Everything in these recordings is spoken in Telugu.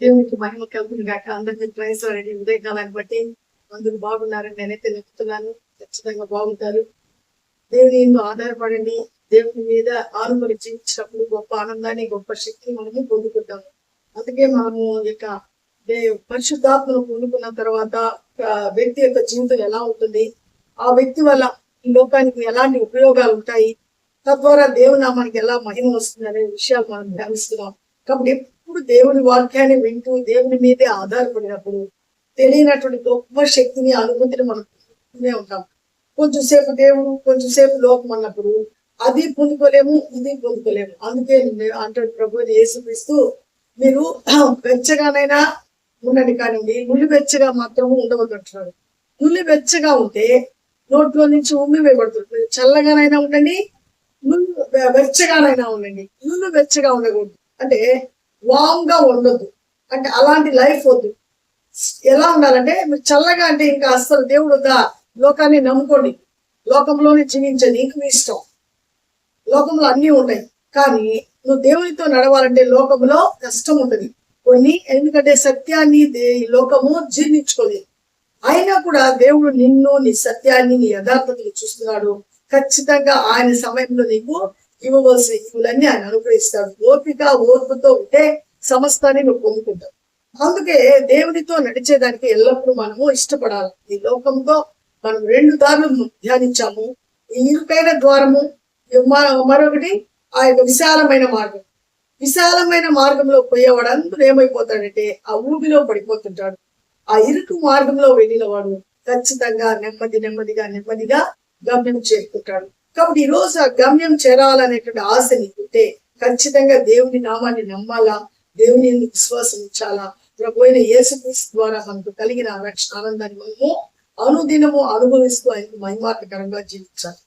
దేవునికి మహిమ కలుగును గాక. అందరికీ ప్రైజ్ రెడీ ఉదయకాలాన్ని బట్టి అందరూ బాగున్నారని నేనైతే నమ్ముతున్నాను. ఖచ్చితంగా బాగుంటారు. దేవుని ఎందు ఆధారపడండి. దేవుని మీద ఆనుకొని జీవించినప్పుడు గొప్ప ఆనందాన్ని, గొప్ప శక్తిని మనము పొందుకుంటాము. అందుకే మనము ఇక పరిశుద్ధాత్మను పొందుకున్న తర్వాత వ్యక్తి యొక్క జీవితం ఎలా ఉంటుంది, ఆ వ్యక్తి వల్ల ఈ లోకానికి ఎలాంటి ఉపయోగాలు ఉంటాయి, తద్వారా దేవుని నామానికి ఎలా మహిమ వస్తుంది అనే విషయాలు మనం ధ్యానిస్తున్నాం. కాబట్టి ఎప్పుడు దేవుని వాక్యాన్ని వింటూ దేవుని మీదే ఆధారపడినప్పుడు తెలియనటువంటి గొప్ప శక్తిని, అనుభూతిని మనం పొందుతూనే ఉంటాం. కొంచెంసేపు దేవుడు, కొంచెంసేపు లోకం అన్నప్పుడు అది పొందుకోలేము, ఇది పొందుకోలేము. అందుకే అంటాడు ప్రభు యేసుక్రీస్తు, మీరు వెచ్చగానైనా ఉండండి కానివ్వండి, నులి వెచ్చగా మాత్రము ఉండవద్దు అంటున్నాడు. నులి వెచ్చగా ఉంటే నోట్లో నుంచి ఉమ్మి వేయబడుతుంది. చల్లగానైనా ఉండండి, వెచ్చగానైనా ఉండండి. నువ్వు వెచ్చగా ఉండకూడదు అంటే వామ్ గా ఉండొద్దు. అంటే అలాంటి లైఫ్ వద్దు. ఎలా ఉండాలంటే మీరు చల్లగా అంటే ఇంకా అసలు దేవుడు లోకాన్ని నమ్ముకోండి, లోకంలోనే జీవించండి, ఇంక మీ ఇష్టం. లోకంలో అన్నీ ఉంటాయి, కానీ నువ్వు దేవునితో నడవాలంటే లోకంలో కష్టం ఉంటుంది కొన్ని. ఎందుకంటే సత్యాన్ని ఈ లోకము జీర్ణించుకోలేదు. అయినా కూడా దేవుడు నిన్ను, నీ సత్యాన్ని, నీ యథార్థతని చూస్తున్నాడు. ఖచ్చితంగా ఆయన సమయంలో నీకు ఇవ్వవలసిన ఇవులన్నీ ఆయన అనుగ్రహిస్తాడు. ఓపిక ఓర్పుతో ఉంటే సమస్తాన్ని నువ్వు పొందుకుంటావు. అందుకే దేవునితో నడిచేదానికి ఎల్లప్పుడూ మనము ఇష్టపడాలి. ఈ లోకంతో మనం 2 దారులు ధ్యానించాము. ఈ ఇరుకైన ద్వారము, మరొకటి ఆ యొక్క విశాలమైన మార్గం. విశాలమైన మార్గంలో పోయేవాడు అందరూ ఏమైపోతాడంటే ఆ ఊబిలో పడిపోతుంటాడు. ఆ ఇరుకు మార్గంలో వెళ్ళిన వాడు ఖచ్చితంగా నెమ్మదిగా గమ్యం చేరుకుంటాడు. కాబట్టి ఈ రోజు ఆ గమ్యం చేరాలనేటువంటి ఆశ నీకుంటే ఖచ్చితంగా దేవుని నామాన్ని నమ్మాలా, దేవుని విశ్వాసం ఉంచాలా. ప్రభు అయిన యేసుక్రీస్తు ద్వారా మనకు కలిగిన రక్షణ ఆనందాన్ని మనము అనుదినము అనుభవిస్తూ ఆయనకు మహిమార్గకరంగా జీవించాలి.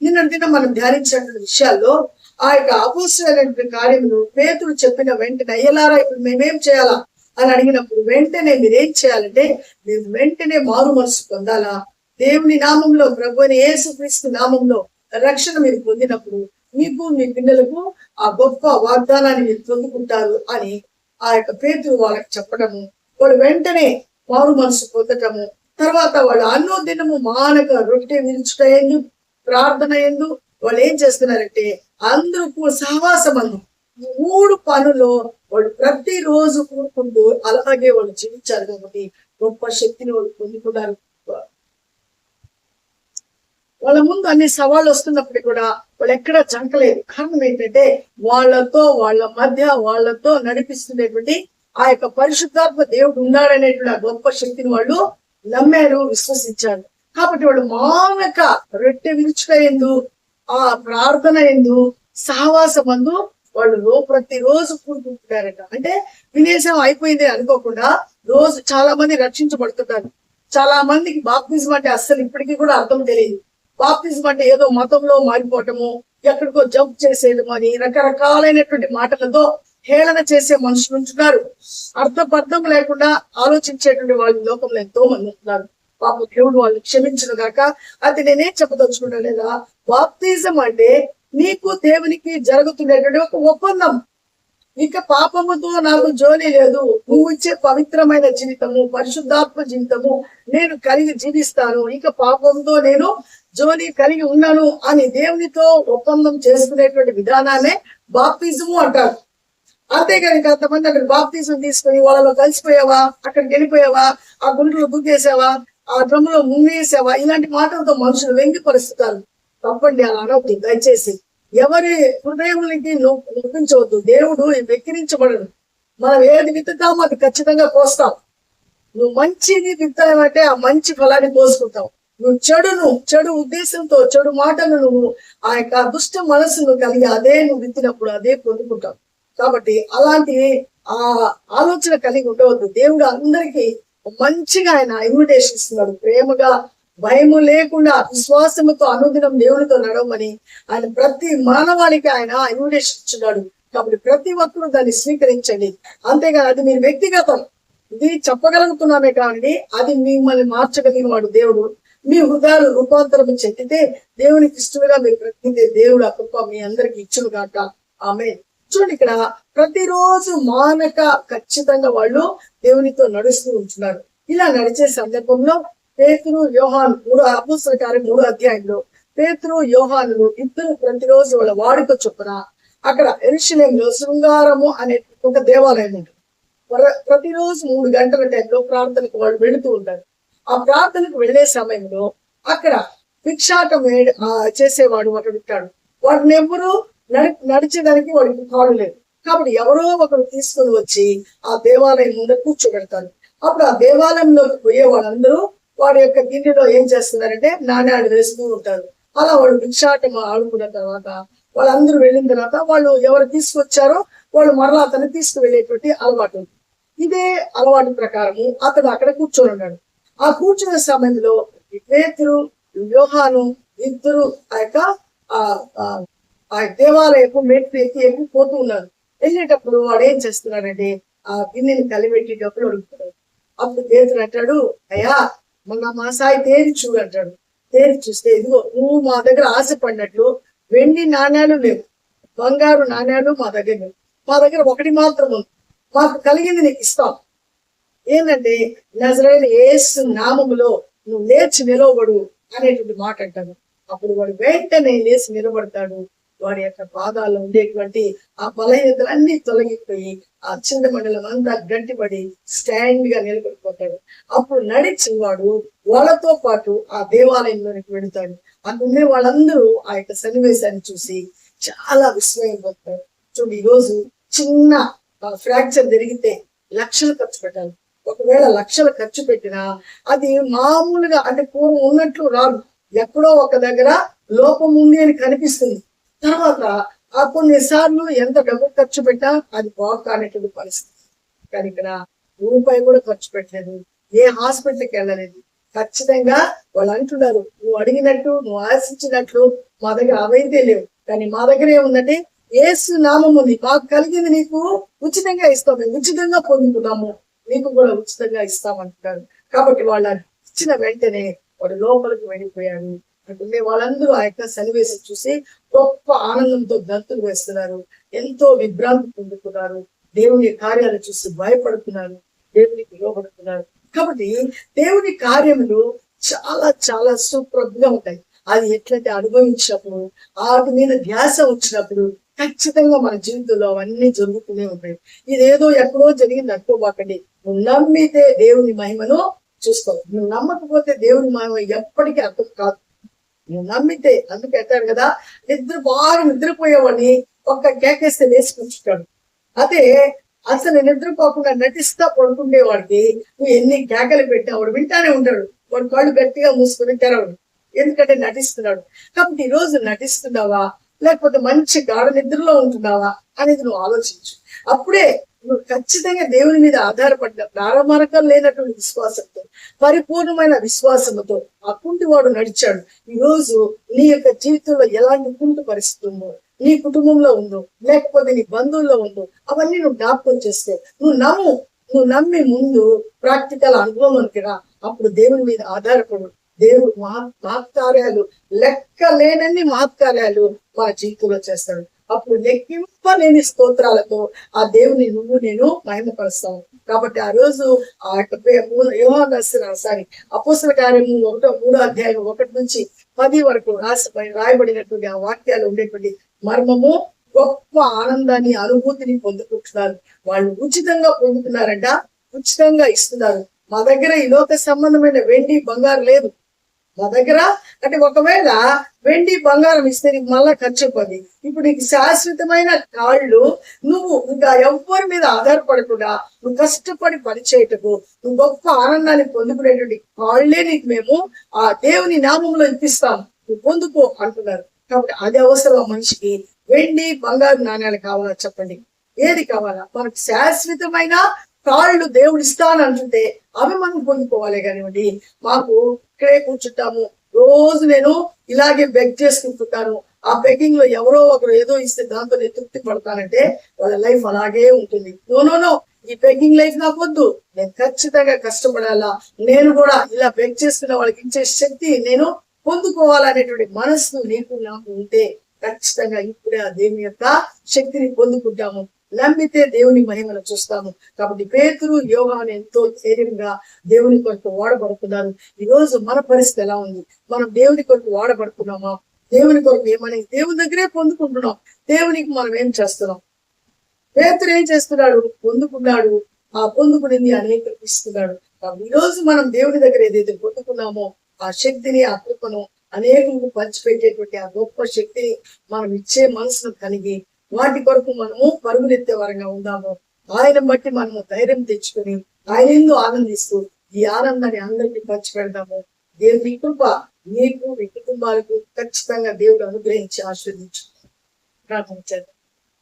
నిన్నటి దినం మనం ధ్యానించినటువంటి విషయాల్లో ఆ యొక్క అపోస్తలులైన కార్యములు పేతురు చెప్పిన వెంటనే, అయ్యలారా ఇప్పుడు మేమేం చేయాలా అని అడిగినప్పుడు వెంటనే మీరేం చేయాలంటే, మేము వెంటనే మారు మనసు పొందాలా. దేవుని నామంలో, ప్రభు అయిన యేసుక్రీస్తు నామంలో రక్షణ మీరు పొందినప్పుడు మీకు, మీ పిల్లలకు ఆ గొప్ప వాగ్దానాన్ని మీరు పొందుకుంటారు అని ఆ యొక్క పేతురు వాళ్ళకి చెప్పడము, వాళ్ళు వెంటనే మారు మనసు పొందటము, తర్వాత వాళ్ళు అనుదినము మానక రొట్టె విరుచుట ఎందు, ప్రార్థన ఎందు వాళ్ళు ఏం చేస్తున్నారంటే అందరూ సహవాసమందు 3 పనుల్లో వాళ్ళు ప్రతిరోజు కూడుకుంటూ అలాగే వాళ్ళు జీవించారు. కాబట్టి గొప్ప శక్తిని వాళ్ళు పొందుకున్నారు. వాళ్ళ ముందు అన్ని సవాళ్ళు వస్తున్నప్పటికీ కూడా వాళ్ళు ఎక్కడా జంకలేదు. కారణం ఏంటంటే వాళ్ళతో నడిపిస్తున్నటువంటి ఆ యొక్క పరిశుద్ధాత్మ దేవుడు ఉన్నాడనేటువంటి ఆ గొప్ప శక్తిని వాళ్ళు నమ్మారు, విశ్వసించారు. కాబట్టి వాళ్ళు మానక రొట్టె విరుచుట ఎందు, ఆ ప్రార్థన ఎందు, సహవాసమందు వాళ్ళు ప్రతిరోజు కూడుకుంటున్నారట. అంటే వినేశం అయిపోయింది అనుకోకుండా రోజు చాలా మంది రక్షించబడుతున్నారు. చాలా మందికి బాప్తిజం అంటే అస్సలు ఇప్పటికీ కూడా అర్థం తెలియదు. బాప్తిజం అంటే ఏదో మతంలో మారిపోవటము, ఎక్కడికో జంప్ చేసేయడం అని రకరకాలైనటువంటి మాటలతో హేళన చేసే మనుషులు ఉంటున్నారు. అర్థం లేకుండా ఆలోచించేటువంటి వాళ్ళు లోకంలో ఎంతో మంది ఉంటున్నారు. పాప దేవుడు వాళ్ళు క్షమించను గాక. అది నేనేం చెప్పదలుచుకున్నా లేదా, బాప్తిజం అంటే నీకు దేవునికి జరుగుతున్నటువంటి ఒక ఒప్పందం. ఇక పాపముతో నాకు జోలి లేదు, నువ్వు ఇచ్చే పవిత్రమైన జీవితము, పరిశుద్ధాత్మ జీవితము నేను కలిగి జీవిస్తాను, ఇక పాపంతో నేను జోలి కలిగి ఉన్నాను అని దేవునితో ఒప్పందం చేసుకునేటువంటి విధానాన్ని బాప్తిజము అంటారు. అంతేగాని కొంతమంది అక్కడ బాప్తిజం తీసుకుని వాళ్ళలో కలిసిపోయావా, అక్కడికి వెళ్ళిపోయావా, ఆ గుంటలో దూకేసావా, ఆ డ్రమ్ములో ముంగేసావా, ఇలాంటి మాటలతో మనుషులు వెంగిపరుస్తారు. తప్పండి, అలా అనవద్దు దయచేసి. ఎవరి హృదయానికి నొప్పించవద్దు. దేవుడు వెక్కిరించబడడు. మనం ఏది విత్తుతామో అది ఖచ్చితంగా కోస్తాం. నువ్వు మంచిది విత్తావంటే ఆ మంచి ఫలాన్ని కోసుకుంటావు. నువ్వు చెడు ఉద్దేశంతో, చెడు మాటలు నువ్వు ఆ యొక్క దుష్ట మనసును కలిగి అదే నువ్వు విత్తినప్పుడు అదే పొందుకుంటావు. కాబట్టి అలాంటి ఆ ఆలోచన కలిగి ఉండవద్దు. దేవుడు అందరికీ మంచిగా ఆయన ఇన్విటేషన్ ఇస్తున్నాడు. ప్రేమగా, భయము లేకుండా విశ్వాసముతో అనుదినం దేవునితో నడవమని ఆయన ప్రతి మానవాళికి ఆయన ఇన్విటేషన్ ఇచ్చున్నాడు. కాబట్టి ప్రతి ఒక్కరూ దాన్ని స్వీకరించండి. అంతేగాని అది మీరు వ్యక్తిగతం, ఇది చెప్పగలుగుతున్నామే కానీ అది మిమ్మల్ని మార్చగలిగిన వాడు దేవుడు. మీ హృదయాలు రూపాంతరం చెందితే దేవునికి ఇష్టంగా మీరు ప్రతిదే దేవుడు ఆ కృప మీ అందరికి ఇచ్చును గాక. ఆమేన్. చూడండి, ఇక్కడ ప్రతిరోజు మానక ఖచ్చితంగా వాళ్ళు దేవునితో నడుస్తూ ఉంటున్నారు. ఇలా నడిచే సందర్భంలో పేతురు యోహాను అపోస్తలుల కార్యం 3వ అధ్యాయంలో పేతురు యోహానులు ఇద్దరు ప్రతిరోజు వాళ్ళ వాడుక చొప్పున అక్కడ యెరూషలేములో శృంగారము అనే ఒక దేవాలయం ఉంటుంది. ప్రతిరోజు 3 గంటల టైంలో ప్రార్థనకు వాళ్ళు వెళుతూ ఉంటారు. ఆ ప్రార్థనకు వెళ్లే సమయంలో అక్కడ భిక్షాటం చేసేవాడు ఒకడు ఉంటాడు. వాడిని ఎవరు నడిచేదానికి వాడికి కాడు లేదు. కాబట్టి ఎవరో ఒకరు తీసుకొని వచ్చి ఆ దేవాలయం ముందు కూర్చోబెడతారు. అప్పుడు ఆ దేవాలయంలోకి పోయే వాళ్ళందరూ వాడి యొక్క గిన్నెలో ఏం చేస్తున్నారంటే నాణ్యాలు వేస్తూ ఉంటారు. అలా వాళ్ళు భిక్షాటం ఆడుకున్న తర్వాత వాళ్ళందరూ వెళ్ళిన తర్వాత వాళ్ళు ఎవరు తీసుకొచ్చారో వాళ్ళు మరలా అతను తీసుకువెళ్ళేటువంటి అలవాటు ఉంది. ఇదే అలవాటు ప్రకారము అతను అక్కడ కూర్చొని ఉన్నాడు. ఆ కూర్చున్న సమయంలో పేతురు యోహాను ఇద్దరు ఆ దేవాలయపు మెట్లు ఎక్కి పోతూ ఉన్నారు. వెళ్ళేటప్పుడు వాడు ఏం చేస్తున్నాడంటే ఆ గిన్నెని కలిపెట్టి డబ్బులు అడుగుతున్నాడు. అప్పుడు పేతురు అంటాడు, అయ్యా మొన్న మా సాయి తేరి చూడు అంటాడు. తేరి చూస్తే ఇదిగో నువ్వు మా దగ్గర ఆశపడినట్లు వెండి నాణ్యాలు లేవు, బంగారు నాణ్యాలు మా దగ్గర లేవు. మా దగ్గర ఒకటి మాత్రం ఉంది, మాకు కలిగింది నీకు ఇస్తాం. ఏంటంటే నజరైన యేసు నామములో నువ్వు లేచి నిలవబడు అనేటువంటి మాట అంటాడు. అప్పుడు వాడు వెంటనే లేచి నిలబడతాడు. వాడి యొక్క పాదాల్లో ఉండేటువంటి ఆ బలహీనతలన్నీ తొలగిపోయి ఆ చిన్న మండలం అంతా గట్టిపడి స్టాండ్ గా నిలబడిపోతాడు. అప్పుడు నడిచి వాడు వాళ్ళతో పాటు ఆ దేవాలయంలోనికి వెళుతాడు. అందుకే వాళ్ళందరూ ఆ యొక్క సన్నివేశాన్ని చూసి చాలా విస్మయం పొందుతారు. చూడండి, ఈరోజు చిన్న ఫ్రాక్చర్ జరిగితే లక్షలు ఖర్చు పెట్టాలి. ఒకవేళ లక్షలు ఖర్చు పెట్టినా అది మామూలుగా అంటే పూర్వం ఉన్నట్లు రాదు. ఎక్కడో ఒక దగ్గర లోపం ఉంది అని కనిపిస్తుంది. తర్వాత ఆ కొన్నిసార్లు ఎంత డబ్బు ఖర్చు పెట్టా అది బాగు కానటువంటి పరిస్థితి. కానీ ఇక్కడ రూపాయి కూడా ఖర్చు పెట్టలేదు, ఏ హాస్పిటల్కి వెళ్ళలేదు. ఖచ్చితంగా వాళ్ళు అంటున్నారు, నువ్వు అడిగినట్టు నువ్వు ఆశించినట్లు మా దగ్గర అవైతే లేవు, కానీ మా దగ్గర ఏముందంటే యేసు నామం ఉంది, మాకు కలిగింది నీకు ఉచితంగా ఇస్తాం, మేము ఉచితంగా పొందుతున్నాము, నీకు కూడా ఉచితంగా ఇస్తామంటున్నారు. కాబట్టి వాళ్ళ ఇచ్చిన వెంటనే వాడు లోపలికి వెళ్ళిపోయాడు. అంటే వాళ్ళందరూ ఆ యొక్క సన్నివేశం చూసి గొప్ప ఆనందంతో గంతులు వేస్తున్నారు, ఎంతో విభ్రాంతి పొందుతున్నారు, దేవుని కార్యాలు చూసి భయపడుతున్నారు, దేవునికి లోబడుతున్నారు. కాబట్టి దేవుని కార్యములు చాలా చాలా సూపర్ గా ఉంటాయి. అది ఎట్లయితే అనుభవించినప్పుడు, వాటి మీద ధ్యాస వచ్చినప్పుడు ఖచ్చితంగా మన జీవితంలో అవన్నీ జరుగుతూనే ఉంటాయి. ఇదేదో ఎక్కడో జరిగింది అనుకోబాకండి. నువ్వు నమ్మితే దేవుని మహిమను చూస్తావు, నువ్వు నమ్మకపోతే దేవుని మహిమ ఎప్పటికీ అర్థం కాదు. నువ్వు నమ్మితే, అందుకు అంటారు కదా, బాగా నిద్రపోయేవాడిని ఒక్క కేకేస్తే వేసి కూర్చుంటాడు. అదే అసలు నిద్రపోకుండా నటిస్తా పడుకుండేవాడికి నువ్వు ఎన్ని కేకలు పెట్టినా వాడు వింటానే ఉంటాడు. వాడు కళ్ళు గట్టిగా మూసుకుని తెరవడు, ఎందుకంటే నటిస్తున్నాడు. కాబట్టి ఈ రోజు నటిస్తున్నావా లేకపోతే మంచి గాఢ నిద్రలో ఉంటున్నావా అనేది నువ్వు ఆలోచించు. అప్పుడే నువ్వు ఖచ్చితంగా దేవుని మీద ఆధారపడ్డ ప్రారంభం లేనటువంటి విశ్వాసంతో, పరిపూర్ణమైన విశ్వాసంతో ఆ కుంటివాడు నడిచాడు. ఈ రోజు నీ యొక్క జీవితంలో ఎలాంటి కుంటు పరిస్థితి ఉందో, నీ కుటుంబంలో ఉందో, లేకపోతే నీ బంధువుల్లో ఉందో, అవన్నీ నువ్వు జ్ఞాపకం చేస్తే నువ్వు నమ్మి ముందు ప్రాక్టికల్ అనుభవంలోకి రా. అప్పుడు దేవుని మీద ఆధారపడు. దేవుడు మహత్కార్యాలు, లెక్కలేనన్ని మహత్కార్యాలు మన జీవితంలో చేస్తాడు. అప్పుడు లెక్కింపలేని స్తోత్రాలతో ఆ దేవుని నేను మహిమపరుస్తాను. కాబట్టి ఆ రోజు ఆ యొక్క యోహాను అపోస్తలుల కార్యం 1వ అధ్యాయం 1 నుంచి 10 వరకు రాయబడినటువంటి ఆ వాక్యాలు ఉండేటువంటి మర్మము గొప్ప ఆనందాన్ని, అనుభూతిని పొందుకుంటున్నారు. వాళ్ళు ఉచితంగా పొందుతున్నారంట, ఉచితంగా ఇస్తున్నారు. మా దగ్గర ఈ లోక సంబంధమైన వెండి బంగారు లేదు. మా దగ్గర అంటే ఒకవేళ వెండి బంగారం ఇస్తే నీకు మళ్ళా ఖర్చు అయిపోద్ది. ఇప్పుడు నీకు శాశ్వతమైన కాళ్ళు, నువ్వు ఇంకా ఎవ్వరి మీద ఆధారపడకుండా నువ్వు కష్టపడి పనిచేయటకు, నువ్వు గొప్ప ఆనందాన్ని పొందుకునేటువంటి కాళ్ళే నీకు మేము ఆ దేవుని నామంలో ఇప్పిస్తాం, నువ్వు పొందుకో అంటున్నారు. కాబట్టి అది అవసరం మనిషికి. వెండి బంగారు నాణ్యాలు కావాలా చెప్పండి, ఏది కావాలా? మనకు శాశ్వతమైన కాళ్ళు దేవుడు ఇస్తానంటుంటే అవి మనం పొందుకోవాలి. కానివ్వండి, మాకు ఇక్కడే కూర్చుంటాము, రోజు నేను ఇలాగే బెగ్ చేసుకుంటుంటాను, ఆ బెగ్గింగ్ లో ఎవరో ఒకరు ఏదో ఇస్తే దాంతో నేను తృప్తి పడతానంటే వాళ్ళ లైఫ్ అలాగే ఉంటుంది. నో, ఈ బెగ్గింగ్ లైఫ్ నాకు వద్దు, నేను ఖచ్చితంగా కష్టపడాలా, నేను కూడా ఇలా బెగ్ చేసుకున్న వాళ్ళకి ఇచ్చే శక్తి నేను పొందుకోవాలనేటువంటి మనసు నీకు నాకు ఉంటే ఖచ్చితంగా ఇప్పుడే ఆ దేవుని యొక్క శక్తిని పొందుకుంటాము. నమ్మితే దేవుని మహిమను చూస్తాము. కాబట్టి పేతురు, యోహాను ఎంతో ధైర్యంగా దేవుని కొరకు వాడబడుతున్నారు. ఈ రోజు మన పరిస్థితి ఎలా ఉంది? మనం దేవుని కొరకు వాడబడుతున్నామా? దేవుని కొరకు ఏమని దేవుని దగ్గరే పొందుకుంటున్నాం. దేవునికి మనం ఏం చేస్తున్నాం? పేతురు ఏం చేస్తున్నాడు? పొందుకున్నాడు. ఆ పొందుకునింది అనేకులకు ఇస్తున్నాడు. కాబట్టి ఈ రోజు మనం దేవుని దగ్గర ఏదైతే పొందుకున్నామో ఆ శక్తిని, ఆ కృపను అనేకులకు పంచిపెట్టేటువంటి ఆ గొప్ప శక్తిని మనం ఇచ్చే మనసును కలిగి వాటి కొరకు మనము పరుగులెత్తే వరంగా ఉందాము. ఆయన బట్టి మనము ధైర్యం తెచ్చుకొని ఆయన ఎందు ఆనందిస్తూ ఈ ఆనందాన్ని అందరికీ పంచిపెడదాము. దేవుని కృప నీకు, మీ కుటుంబాలకు ఖచ్చితంగా దేవుడు అనుగ్రహించి ఆశీర్వదించు. ప్రార్థన చేద్దాం.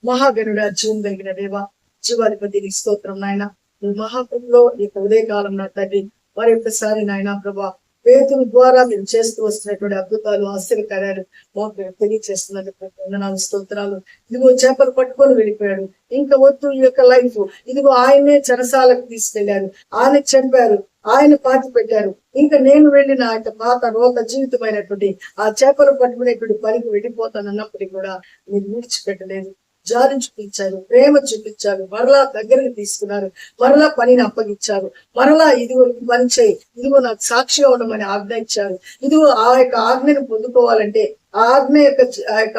మహాగణుడ, జీవం కలిగిన దేవ, జీవాధిపతి నీ స్తోత్రం నాయన. ఈ మహాకృపలో ఈ ఉదయకాలం నా తండ్రి మరి ఒక్కసారి నాయన ప్రభా పేతురు ద్వారా మీరు చేస్తూ వస్తున్నటువంటి అద్భుతాలు, ఆశ్చర్యకార్యాలు మాకు తెలియచేస్తున్నందుకు వందనాలు, స్తోత్రాలు. ఇదిగో చేపలు పట్టుకొని వెళ్ళిపోయాడు. ఇంకా వద్దు ఈ యొక్క లైఫ్, ఇదిగో ఆయనే చెరసాలకు తీసుకెళ్లారు, ఆయన చంపారు, ఆయన పాతి పెట్టారు. ఇంకా నేను వెళ్ళిన ఆయన పాత రోత జీవితమైనటువంటి ఆ చేపలు పట్టుకునేటువంటి పనికి వెళ్ళిపోతానన్నప్పటికీ కూడా మీరు విడిచిపెట్టలేదు. జాలి చూపించారు, ప్రేమ చూపించారు, మరలా దగ్గరికి తీసుకున్నారు, మరలా పనిని అప్పగించారు, మరలా ఇదిగో పని చేయి, ఇదిగో నాకు సాక్షిగా ఉండమని ఆజ్ఞ ఇచ్చారు. ఇదిగో ఆ యొక్క ఆజ్ఞను పొందుకోవాలంటే ఆ ఆజ్ఞ యొక్క ఆ యొక్క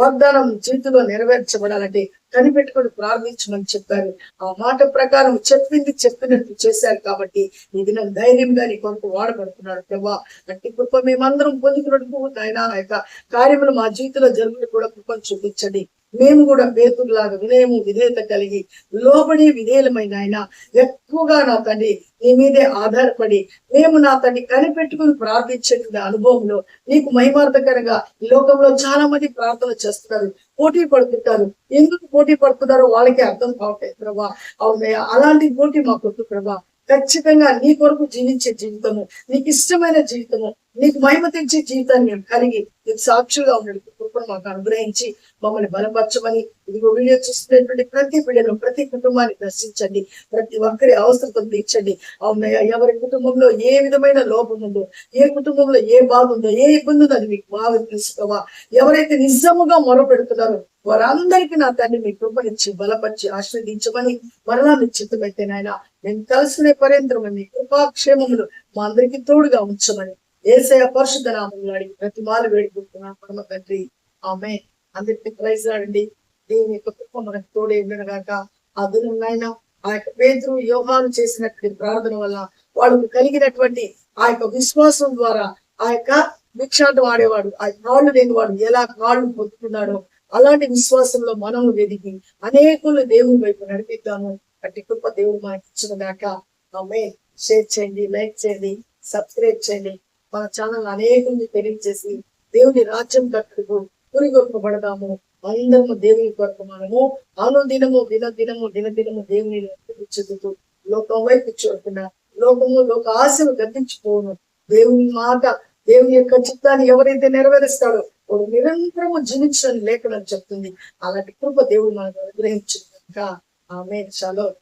వాగ్దానం జీవితంలో నెరవేర్చబడాలంటే కనిపెట్టుకొని ప్రార్థించమని చెప్పారు. ఆ మాట ప్రకారం చెప్పింది చెప్పినట్టు చేశారు. కాబట్టి ఈ దినం ధైర్యంగా నీ కొరకు వాడబడుతున్నాడు ప్రభా. అంటే కృప మేమందరం పొందుకున్నట్టు ఆయన ఆ యొక్క కార్యములు మా జీవితంలో జరుగుతూ కూడా కృపను చూపించండి. మేము కూడా పేతురులాగా వినయము, విధేయత కలిగి లోబడి విధేయులమైన ఆయన ఎక్కువగా నా తండ్రి నీ మీదే ఆధారపడి మేము నా తండ్రి కనిపెట్టుకుని ప్రార్థించేటువంటి అనుభవంలో నీకు మహిమార్థకరంగా ఈ లోకంలో చాలా మంది ప్రార్థన చేస్తున్నారు, పోటీ పడుతుంటారు. ఎందుకు పోటీ పడుతున్నారో వాళ్ళకే అర్థం కావట్లేదు ప్రభా. అవునయ్యా, అలాంటి పోటీ మాకొద్దు ప్రభా. ఖచ్చితంగా నీ కొరకు జీవించే జీవితము, నీకు ఇష్టమైన జీవితము, నీకు మహిమ తెచ్చే జీవితాన్ని మేము కలిగి నీకు సాక్షులుగా ఉండడం కృపను మాకు అనుగ్రహించి మమ్మల్ని బలపరచమని ఇదిగో వీడియో చూస్తున్నటువంటి ప్రతి బిడ్డను, ప్రతి కుటుంబాన్ని దర్శించండి. ప్రతి ఒక్కరి అవసరం తీర్చండి. అవునయ్యా, ఎవరి కుటుంబంలో ఏ విధమైన లోపం ఉందో, ఏ కుటుంబంలో ఏ బాధ ఉందో, ఏ ఇబ్బంది ఉందో అది మీకు బాగా తెలుసుకోవా. ఎవరైతే నిజముగా మొరపెడుతున్నారో వారందరికీ నా తండ్రి మీ కృపనిచ్చి బలపరిచి ఆశీర్వదించమని మరలా మీ చిత్తమైతే నాయన మేము కలుసుకునే పర్యంతరం మీ కృపాక్షేమములు మా అందరికీ తోడుగా ఉంచమని యేసయ్య పరిశుద్ధ నామములో అడిగి ప్రతి మాలు వేడుకుంటున్నాను పరమ తండ్రి. ఆమేన్. అందరికీ ప్రైజ్ లాడండి. దేవుని యొక్క కృప మనకు తోడే ఉండగాక. ఆ దినం నాయన ఆ యొక్క పేతురు, యోహాను చేసినటువంటి ప్రార్థన వల్ల వాళ్ళకు కలిగినటువంటి ఆ యొక్క విశ్వాసం ద్వారా ఆ యొక్క భిక్షాటం ఆడేవాడు, ఆ కాళ్ళు లేనివాడు ఎలా కాళ్ళు పొందుతున్నాడో అలాంటి విశ్వాసంలో మనం వెదిగి అనేకులు దేవుని వైపు నడిపిద్దాము. అట్టి కృప దేవుడు మనకి ఇచ్చిన దాక. ఆమేన్. షేర్ చేయండి, లైక్ చేయండి, సబ్స్క్రైబ్ చేయండి. మన ఛానల్ అనేకుల్ని తెలియజేసి దేవుని రాజ్యం కట్టుకు పురిగొల్పబడదాము. అందరము దేవుని కొరకు మనము అనుదినము దినదినము దేవుని చెందుతూ లోకం వైపు చూడకుండా లోకము లోక ఆశను గద్దించిపోను. దేవుని మాట, దేవుని యొక్క చిత్తాన్ని ఎవరైతే నెరవేరుస్తాడో వాడు నిరంతరము జీవించని లేఖనం చెప్తుంది. అలాంటి కృప దేవుడు మనకు అనుగ్రహించింది. ఆమేన్. షలోమ్.